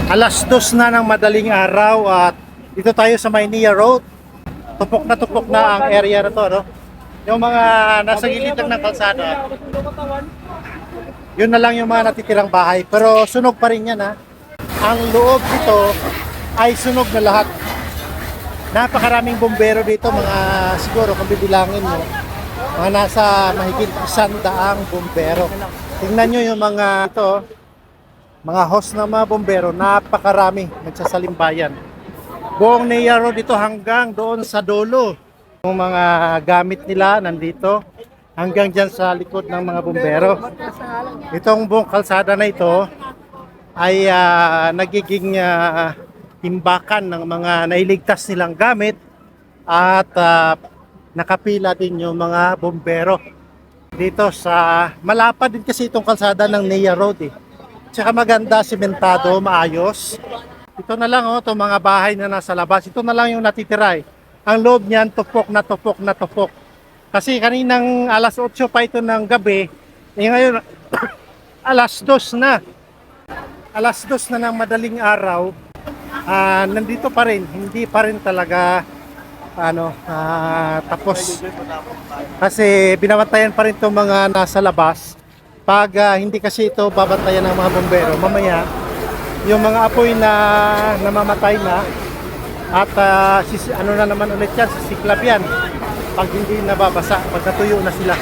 Alas 2 na ng madaling araw at dito tayo sa Maynila Road. Tupok na ang area na to, no? Yung mga nasa gilid lang ng kalsada, yun na lang yung mga natitirang bahay. Pero sunog pa rin yan, ha? Ang loob dito ay sunog na lahat. Napakaraming bombero dito, mga siguro kung bibilangin mo, mga nasa mahigit 100 bombero. Tingnan nyo yung mga ito, mga host na mga bombero, napakarami nagsasalimbayan. Buong Nea Road dito hanggang doon sa dulo. Yung mga gamit nila nandito hanggang dyan sa likod ng mga bombero. Itong buong kalsada na ito ay nagiging timbakan ng mga nailigtas nilang gamit at nakapila din yung mga bombero dito sa malapad din kasi itong kalsada ng Nea Road eh. Tsaka maganda, simentado, maayos. Ito na lang itong mga bahay na nasa labas. Ito na lang yung natitira eh. Ang loob niyan tupok na tupok. Kasi kaninang alas 8 pa ito ng gabi, ngayon alas 2 na. Alas 2 na ng madaling araw. Nandito pa rin, hindi pa rin talaga tapos. Kasi binabantayan pa rin itong mga nasa labas. Pag hindi kasi ito babantayan ng mga bombero, mamaya yung mga apoy na namamatay na at ano na naman ulit yan, sisiklab yan pag hindi nababasa, pag natuyo na sila.